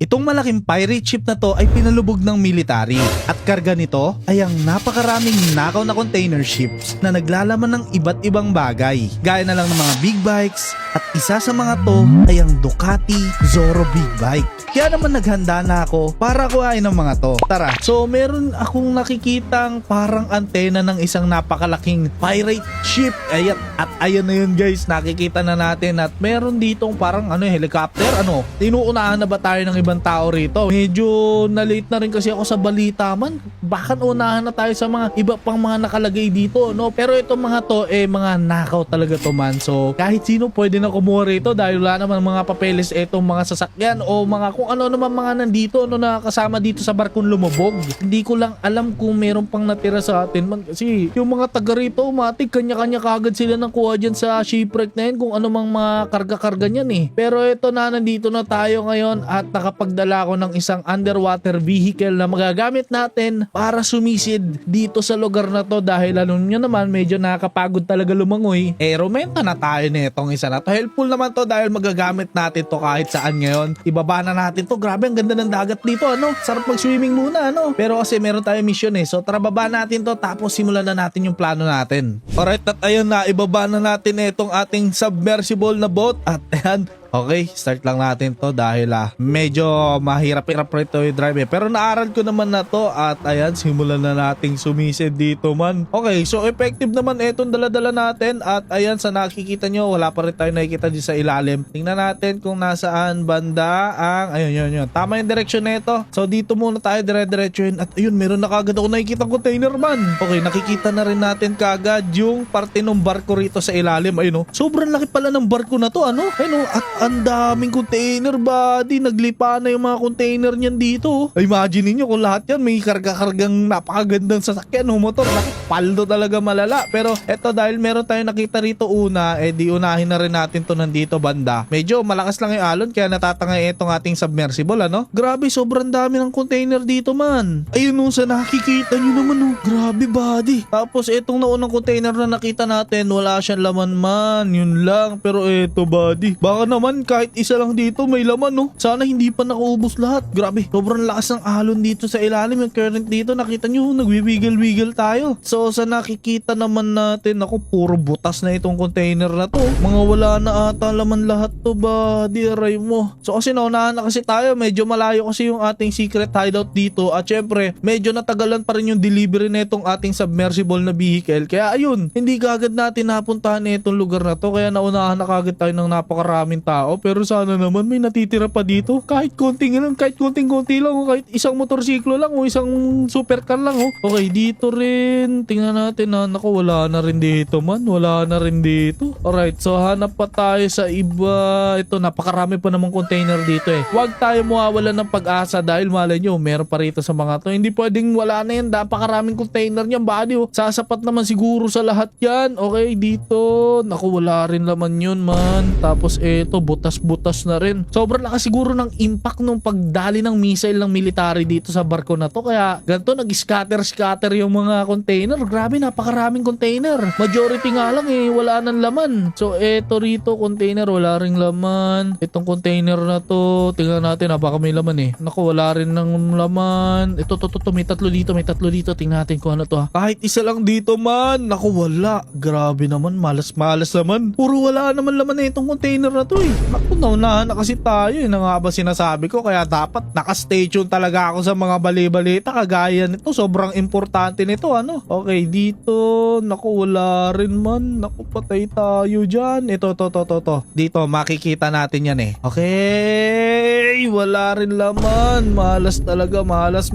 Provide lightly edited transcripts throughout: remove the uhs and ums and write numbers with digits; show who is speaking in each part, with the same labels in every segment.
Speaker 1: Itong malaking pirate ship na to ay pinalubog ng military at karga nito ay ang napakaraming nakaw na container ships na naglalaman ng iba't ibang bagay gaya na lang ng mga big bikes at isa sa mga to ay ang Ducati Zoro Big Bike. Kaya naman naghanda na ako para kuhain ng mga to. Tara, so meron akong nakikitang parang antena ng isang napakalaking pirate ship. Ayan, at ayan na yun guys, nakikita na natin at meron ditong parang helicopter. Tinuunahan na ba tayo ng ibang tao rito? Medyo na-late na rin kasi ako sa balita man. Baka unahan na tayo sa mga iba pang mga nakalagay dito, no? Pero itong mga to, mga nakaw talaga to man. So, kahit sino pwede na kumuha rito dahil wala naman mga papeles itong mga sasakyan o mga kung ano naman mga nandito, na kasama dito sa barkong lumubog. Hindi ko lang alam kung meron pang natira sa atin man kasi yung mga taga rito, matik kanya-kanya kagad sila ng kuha dyan sa shipwreck na yun kung ano mang mga karga-karga niyan eh. Pero ito na, nandito na tayo ngayon at nakapagdala ko ng isang underwater vehicle na magagamit natin para sumisid dito sa lugar na to dahil alam nyo naman medyo nakakapagod talaga lumangoy. Rumenta na tayo nitong isa na to. Helpful naman to dahil magagamit natin to kahit saan ngayon. Ibaba na natin to. Grabe, ang ganda ng dagat dito, Sarap mag-swimming muna, Pero kasi meron tayong mission eh. So tara, baba natin to tapos simulan na natin yung plano natin. Alright, at ayun na, ibaba na natin itong ating submersible na boat. At ayan, okay, start lang natin to dahil medyo mahirap-hirap rito yung drive eh. Pero naaral ko naman na to at ayan, simulan na nating sumisid dito man. Okay, so effective naman itong dala-dala natin at ayan, sa nakikita nyo, wala pa rin tayo nakikita dito sa ilalim. Tingnan natin kung nasaan banda ang, ayun, yun. Tama yung direction na ito. So dito muna tayo dire-diretso yun at ayun, meron na kagad ako nakikita container man. Okay, nakikita na rin natin kagad yung parte ng barko rito sa ilalim. Ayun, sobrang laki pala ng barko na to, Ayun, at ang daming container, buddy. Naglipa na yung mga container niyan dito. Imagine niyo kung lahat yan may karga-kargang napakagandang sasakyan o motor. Paldo talaga malala. Pero eto, dahil meron tayong nakita rito una, di unahin na rin natin to nandito banda. Medyo malakas lang yung alon kaya natatangay itong ating submersible, Grabe, sobrang dami ng container dito man. Ayun sa nakikita nyo naman, Grabe, buddy. Tapos itong naunang container na nakita natin, wala siyang laman man. Yun lang. Pero eto, buddy, baka naman kahit isa lang dito may laman, Sana hindi pa nakaubos lahat. Grabe, sobrang lakas ng alon dito sa ilalim. Yung current dito, nakita nyo, nagwibigil-wigil tayo. So sa nakikita naman natin, ako, puro butas na itong container na to. Mga wala na ata laman lahat to, buddy. Aray mo. So kasi naunahan na kasi tayo, medyo malayo kasi yung ating secret hideout dito. At syempre, medyo natagalan pa rin yung delivery na itong ating submersible na vehicle. Kaya ayun, hindi kagad natin napuntahan na itong lugar na to. Kaya naunahan na kagad tayo ng napakaraming tao. Pero sana naman may natitira pa dito. Kahit konting lang, kahit konting-konti lang, kahit isang motorsiklo lang o isang supercar lang, Okay, dito rin. Tingnan natin, naku, wala na rin dito man. Wala na rin dito. Alright, so hanap pa tayo sa iba. Ito, napakarami pa namang container dito eh. Huwag tayo mawawalan ng pag-asa dahil malay nyo, meron pa rito sa mga to. Hindi pwedeng wala na yan. Napakaraming container niyan, buddy. Sasapat naman siguro sa lahat yan. Okay, dito. Naku, wala rin laman yun man. Tapos eto, butas-butas na rin. Sobrang lakas siguro ng impact nung pagdali ng missile ng military dito sa barko na to. Kaya ganito, nag-scatter yung mga container. Grabe, napakaraming container. Majority nga lang wala nang laman. So eto rito, container, wala ring laman. Itong container na to, tingnan natin, baka may laman Naku, wala rin ng laman. Ito, may tatlo dito. Tingnan natin kung ano to. Kahit isa lang dito man. Naku, wala. Grabe naman, malas naman. Puro wala naman laman na itong container na to Naku, naunahan na kasi tayo na nga ba sinasabi ko, kaya dapat naka-stay tune talaga ako sa mga bali-balita kagaya nito. Sobrang importante nito, Okay, dito, naku, wala rin man. Naku, patay tayo dyan. Ito. Dito, makikita natin yan Okay, wala rin laman. Malas talaga, malas.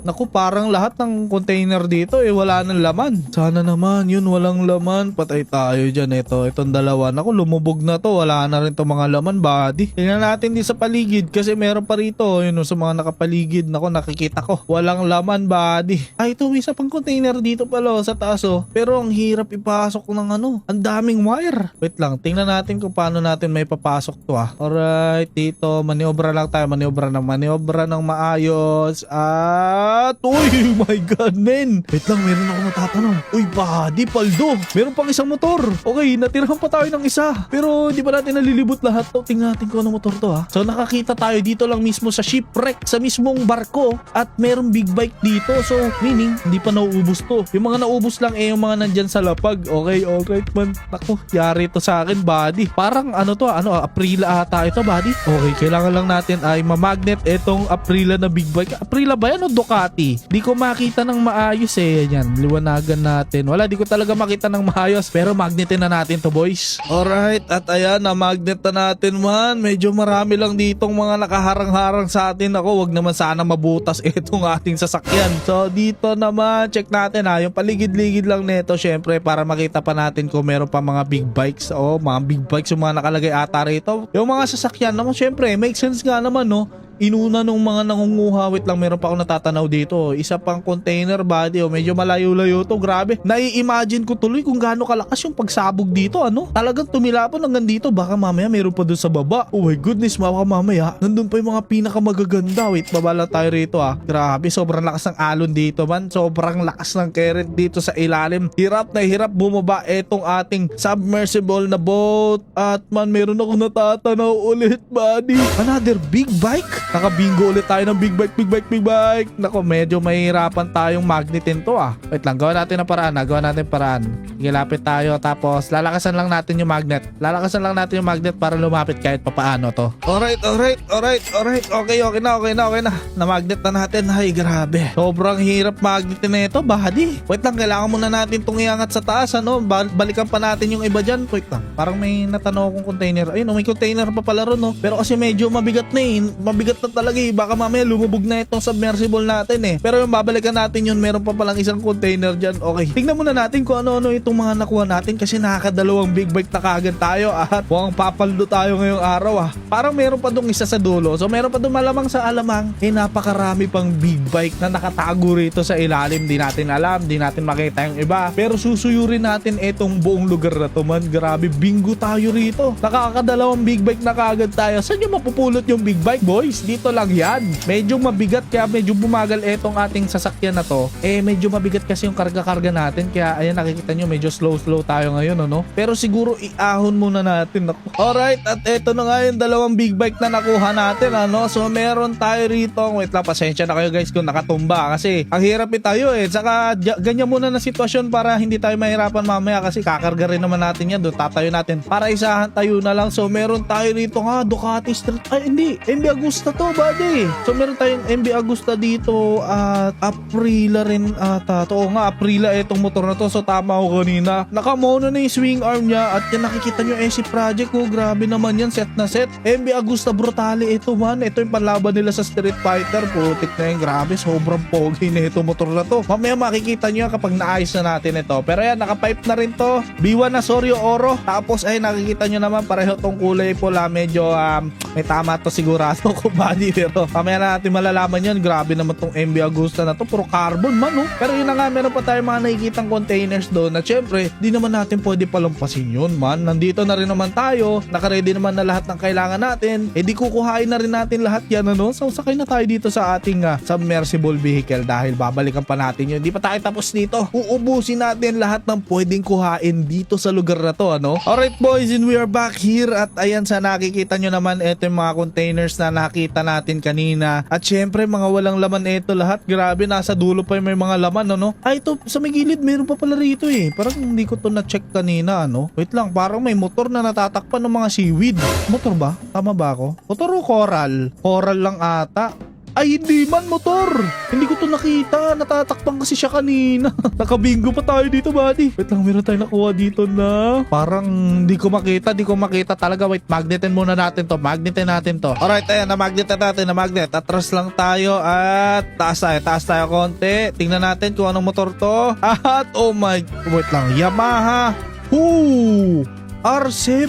Speaker 1: Naku, parang lahat ng container dito wala nang laman. Sana naman, yun, walang laman. Patay tayo dyan. Itong dalawa. Naku, lumubog na to. Wala na rin itong mga laman, buddy. Tingnan natin din sa paligid kasi meron pa rito. Yun, sa mga nakapaligid. Naku, nakikita ko. Walang laman, buddy. Ito, may isa pang container dito pala sa taas, Pero ang hirap ipasok ng ang daming wire. Wait lang, tingnan natin kung paano natin may papasok to Alright, dito, maniobra lang tayo. Maniobra ng maayos. At, uy, my God, men. Wait lang, meron ako matatanong. Uy, buddy, paldo. Meron pang isang motor. Okay, natirahan pa tayo ng isa. Pero hindi pa natin nalilibot lahat to. Tingnan natin kung ano motor to ha. So nakakita tayo dito lang mismo sa shipwreck, sa mismong barko, at merong big bike dito. So meaning, hindi pa nauubos to. Yung mga naubos lang yung mga nandyan sa lapag. Okay, alright man. Ako, yari to sa akin, buddy. Parang ano to, Aprila ata ito, buddy. Okay, kailangan lang natin ay mamagnet itong Aprila na big bike. Aprila ba yan o Ducati? Di ko makita ng maayos yan. Liwanagan natin. Wala, di ko talaga makita ng maayos. Pero magnetin na natin to, boys. Alright, at ayan, na-magnet na natin man. Medyo marami lang ditong mga nakaharang-harang sa atin. Ako, wag naman sana mabutas itong ating sasakyan. So, dito naman, check natin yung paligid-ligid lang neto, syempre, para makita pa natin kung meron pa mga big bikes. Mga big bikes yung mga nakalagay ata rito. Yung mga sasakyan naman, syempre, make sense nga naman, no? Inuna nung mga nangunguha. Wait lang, meron pa ako natatanaw dito. Isa pang container, body. Medyo malayo-layo to. Grabe. Nai-imagine ko tuloy kung gaano kalakas yung pagsabog dito. Talagang tumilapon hanggang dito. Baka mamaya meron pa dun sa baba. Oh my goodness, baka mamaya nandun pa yung mga pinakamagaganda. Wait, baba lang tayo rito Grabe, sobrang lakas ng alon dito man. Sobrang lakas ng current dito sa ilalim. Hirap na hirap bumaba etong ating submersible na boat. At man, meron ako natatanaw ulit, buddy. Another big bike? Nakabingo ulit tayo ng big bike. Nako, medyo mahirapan tayong magnetin to Wait lang, gawa natin ng paraan. Gilapit tayo, tapos lalakasan lang natin yung magnet. Para lumapit kahit papaano to. Alright. Okay na. Na-magnet na natin. Ay, grabe. Sobrang hirap magnetin na ito, buddy. Wait lang, kailangan muna natin itong iangat sa taas, Balikan pa natin yung iba dyan. Wait lang, parang may natanaw akong container. Ayun, may container pa pala ron, Pero kasi medyo mabigat na mabigat na talaga baka mamaya lumubog na itong submersible natin Pero yung babalikan natin yun, meron pa palang isang container dyan. Okay, tingnan muna natin kung ano-ano itong mga nakuha natin, kasi nakakadalawang big bike na kagad tayo at mukhang papaldo tayo ngayong araw Parang meron pa dong isa sa dulo. So meron pa dong malamang sa alamang napakarami pang big bike na nakatago rito sa ilalim. Di natin alam, di natin makita yung iba, pero susuyurin natin itong buong lugar na to man. Grabe, bingo tayo rito. Nakakadalawang big bike na kagad tayo. Saan yung mapupulot yung big bike, boys? Dito lang yan. Medyo mabigat, kaya medyo bumagal etong ating sasakyan na to. Medyo mabigat kasi yung karga-karga natin, kaya ayan, nakikita nyo medyo slow tayo ngayon, Pero siguro iahon muna natin. Alright, at eto na nga yung dalawang big bike na nakuha natin, So meron tayo rito. Wait lang, pasensya na kayo guys kung nakatumba, kasi ang hirap tayo Saka ganyan muna na sitwasyon para hindi tayo mahirapan mamaya, kasi kakarga rin naman natin yan. Doon tatayo natin para isahan tayo na lang. So meron tayo rito Ducati Street. Ay, hindi, MB Agusta to, buddy. So meron tayong MB Agusta dito at Aprila rin ata. Oo nga, Aprila itong motor na to. So tama ako kanina. Nakamono na yung swing arm niya, at yan nakikita nyo SC Project grabe naman yan, set na set. MB Agusta Brutale ito man. Ito yung panlaban nila sa Street Fighter. Putik na yung grabe, sobrang pogi na ito motor na to. Mamaya makikita nyo kapag naayos na natin ito. Pero yan, nakapipe na rin to. B1 na Soryo Oro. Tapos ay nakikita nyo naman pareho tong kulay pula. Medyo may tama to sigurado ko, buddy. Pero mamaya na natin malalaman yun. Grabe naman tong MB Agusta na to. Puro carbon man, Pero yun na nga, meron pa tayong mga nakikitang containers doon na syempre, di naman natin pwede palampasin yun, man. Nandito na rin naman tayo. Nakaready naman na lahat ng kailangan natin. Di kukuhain na rin natin lahat yan, So sakay na tayo dito sa ating submersible vehicle, dahil babalikan pa natin yun. Di pa tayo tapos dito. Uubusin natin lahat ng pwedeng kuhain dito sa lugar na to, Alright, boys, and we are back here. At ayan, sa nakikita nyo naman, ito yung mga containers na nakita natin kanina. At syempre, mga walang laman ito lahat. Grabe, nasa dulo pa yung may mga laman, Ay, ito, sa may gilid, meron pa pala rito Parang hindi ko to na-check kanina, Wait lang, parang may motor na natatakpan ng mga seaweed. Motor ba? Tama ba ako? Motor o coral? Coral lang ata. Ay, hindi man, motor. Hindi ko to nakita. Natatakpan kasi siya kanina. Nakabingo pa tayo dito, buddy. Wait lang, meron tayo nakuha dito na parang hindi ko makita talaga. Wait, magnetin muna natin to. Alright, ayan, na-magnetin natin, na-magnet. Atras lang tayo at taas tayo konti. Tingnan natin kung anong motor to. At, oh my, wait lang, Yamaha. R7?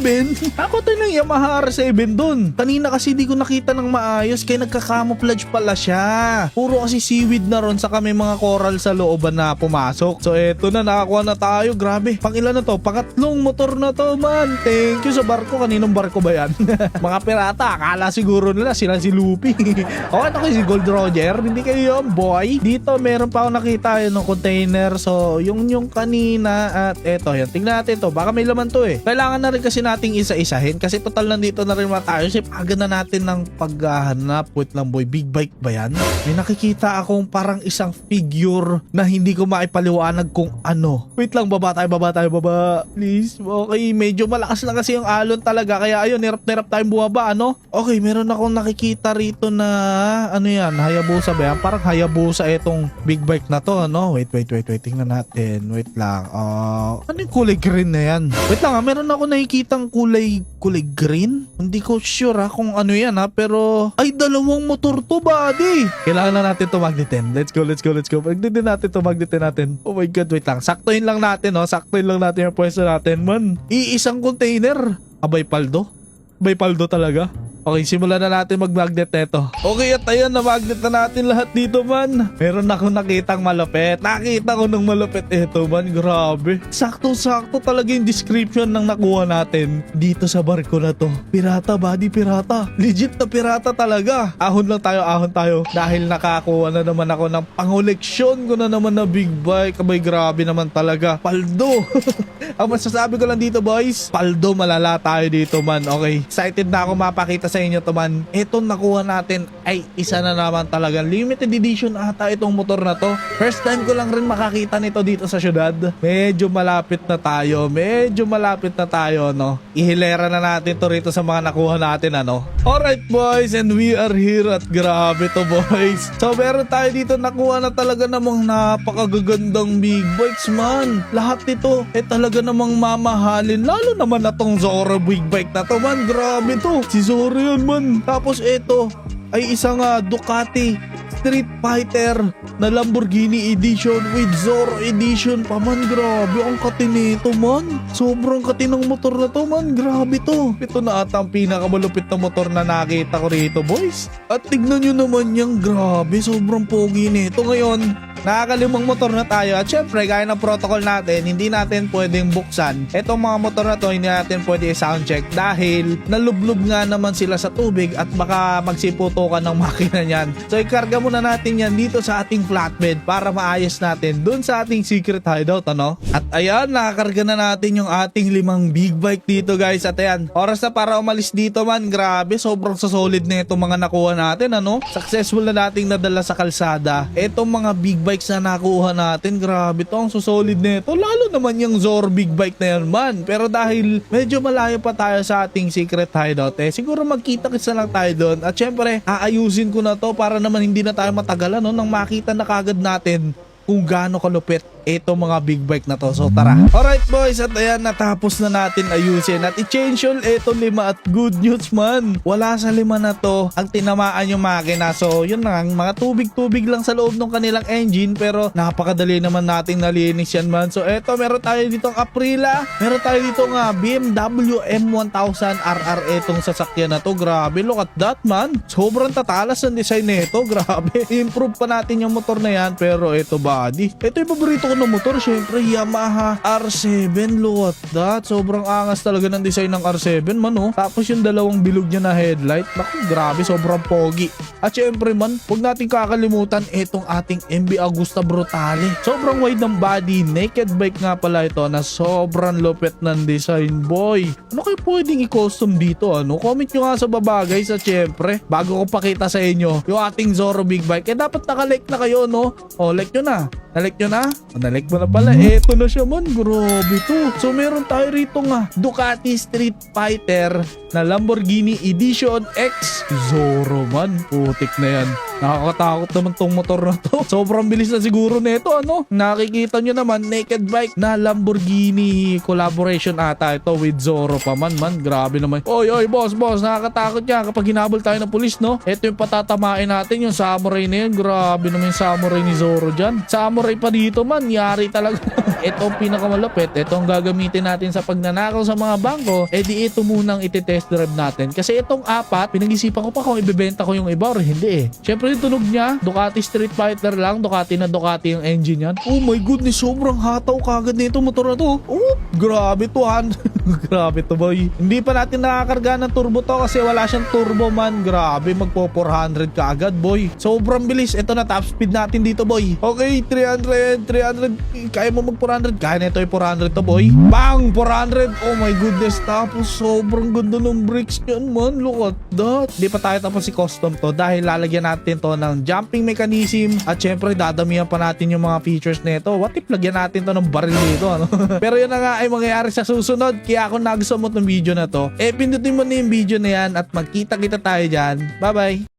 Speaker 1: Ako tayo ng Yamaha R7 dun. Kanina kasi di ko nakita ng maayos, kaya nagka-camouflage pala siya. Puro kasi seaweed na ron, saka may mga coral sa looban na pumasok. So eto na, nakakuha na tayo. Grabe, pang ilan na to? Pangatlong motor na to, man. Thank you sa barko. Kaninong barko ba yan? Mga pirata, akala siguro nila sila si Luffy. O ano kasi si Gold Roger? Hindi kayo yun, boy. Dito meron pa ako nakita yun ng container. So yung kanina at eto yan. Tingnan natin to. Baka may laman to Kailangan kailangan na rin kasi nating isa-isahin kasi total nandito na rin mga tayo. Sipagan na natin ng paghahanap. Wait lang boy, big bike ba yan? May nakikita akong parang isang figure na hindi ko maipaliwanag kung ano. Wait lang, baba tayo, baba. Please, okay, medyo malakas na kasi yung alon talaga. Kaya ayun, hirap tayong bumaba, ano? Okay, meron akong nakikita rito na, ano yan, Hayabusa ba yan? Parang Hayabusa itong big bike na to, ano? Wait, tingnan natin. Wait lang. Ano yung kulay green na yan? Wait lang, meron ako nakikitang kulay green? Hindi ko sure kung ano yan pero ay, dalawang motor to, buddy. Kailangan na natin to magnetin. Let's go. Magnetin natin to, natin. Oh my god, wait lang. Saktuhin lang natin, yung pwesto natin, man. Iisang container. Abay, paldo talaga. Okay, simulan na natin mag-magnet neto. Okay, at ayan, na-magnet na natin lahat dito, man. Meron akong nakitang malupit. Nakita ko ng malupit ito, man. Grabe. Sakto-sakto talaga yung description ng nakuha natin dito sa barko na to. Pirata, buddy, pirata. Legit na pirata talaga. Ahon tayo. Dahil nakakuha na naman ako ng pangoleksyon ko na naman na big bike. Abay, grabe naman talaga. Paldo. Ang masasabi ko lang dito, boys, paldo, malala tayo dito, man. Okay, excited na ako mapakita sa inyo to, man. Itong nakuha natin ay isa na naman talaga. Limited edition ata itong motor na to. First time ko lang rin makakita nito dito sa syudad. Medyo malapit na tayo, no? Ihilera na natin to rito sa mga nakuha natin, ano? Alright, boys, and we are here at grabe to, boys. So, meron tayo dito nakuha na talaga namang napakagagandang big bikes, man. Lahat nito talaga namang mamahalin. Lalo naman na tong Zoro big bike na to, man. Grabe to. Si Zoro yan, man. Tapos ito ay isang Ducati Street Fighter na Lamborghini edition with Zoro edition pa, man. Grabe, ang kati nito, man. Sobrang kati ng motor na to, man. Grabe to. Ito na ata ang pinakamalupit na motor na nakita ko rito, boys. At tignan nyo naman yung grabe, sobrang pogi nito. Ngayon, nakakalimang motor na tayo at syempre gaya ng protocol natin, hindi natin pwedeng buksan etong mga motor na to, hindi natin pwede i-soundcheck dahil nalublob nga naman sila sa tubig at baka magsiputukan ng makina niyan. So ikarga muna natin yan dito sa ating flatbed para maayos natin dun sa ating secret hideout, ano? At ayan, nakakarga na natin yung ating 5 big bike dito, guys. At ayan, oras na para umalis dito, man. Grabe, sobrang solid na itong mga nakuha natin, ano? Successful na nating nadala sa kalsada itong mga big bikes na nakuha natin. Grabe to, ang solid nito. Lalo naman yung Zoro big bike na yan, man. Pero dahil medyo malayo pa tayo sa ating secret hideout, siguro magkita-kitsa lang tayo doon. At syempre, aayusin ko na to para naman hindi na tayo matagalan, no? Nang makita na kagad natin kung gaano kalupit itong mga big bike na to. So tara. Alright, boys, at ayan, natapos na natin ayusin at i-change all ito 5 at good news, man. Wala sa 5 na to ang tinamaan yung makina. So yun lang, mga tubig lang sa loob ng kanilang engine, pero napakadali naman nating nalinis yan, man. So eto, meron tayo dito ang Aprilia, meron tayo dito nga BMW M1000 RR itong sasakyan na to. Grabe, look at that, man. Sobrang tatalas ang design nito. Grabe, improve pa natin yung motor na yan. Pero ito, body, ito yung paborito ko ng motor, syempre Yamaha R7. Look at that, sobrang angas talaga ng design ng R7, man, oh. Tapos yung dalawang bilog niya na headlight, naku, grabe, sobrang pogi. At syempre, man, huwag natin kakalimutan itong ating MV Agusta Brutale. Sobrang wide ng body, naked bike nga pala ito na sobrang lupit ng design, boy. Ano kayo pwedeng i-custom dito, ano? Comment nyo nga sa baba, guys. At syempre, bago ko pakita sa inyo yung ating Zoro big bike, dapat naka-like na kayo, no? O, like nyo na. Nalik nyo na? Nalik mo na pala. Eto na siya, man. Grabe to. So meron tayo rito nga Ducati Street Fighter na Lamborghini Edition X Zoro, man. Putik na yan. Nakakatakot naman tong motor na to. Sobrang bilis na siguro nito, ano? Nakikita nyo naman, naked bike na Lamborghini collaboration ata ito with Zoro pa, man. Grabe naman. Oy, boss, nakakatakot yan kapag hinabol tayo ng pulis, no? Ito yung patatamain natin, yung samurai na yan. Grabe naman yung samurai ni Zoro dyan. Samurai pa dito, man. Yari talaga. Ito ang pinakamalupit. Ito ang gagamitin natin sa pagnanakaw sa mga bangko. Di ito munang iti-test drive natin. Kasi itong 4, pinag-isipan ko pa kung ibebenta ko yung iba or hindi, Syempre yung tunog niya, Ducati Street Fighter lang. Ducati yung engine yan. Oh my goodness, sobrang hataw kagad nito motor na to. Oh, grabe to, han. Grabe to, boy. Hindi pa natin nakakarga ng turbo to kasi wala siyang turbo, man. Grabe, magpo 400 kaagad, boy. Sobrang bilis. Ito na, top speed natin dito, boy. Okay, 300. Kaya mo mag 400. Kaya nito ay 400 to boy. Bang! 400. Oh my goodness. Tapos sobrang ganda ng bricks yan man. Look at that. Di pa tayo tapos si custom to dahil lalagyan natin to ng jumping mechanism at syempre dadamihan pa natin yung mga features nito. What if lagyan natin to ng baril dito ano? Pero yun na nga ay mangyayari sa susunod. Kaya kung nagustuhan mo tong video na to, pindutin mo na yung video na yan at magkita-kita tayo dyan. Bye bye!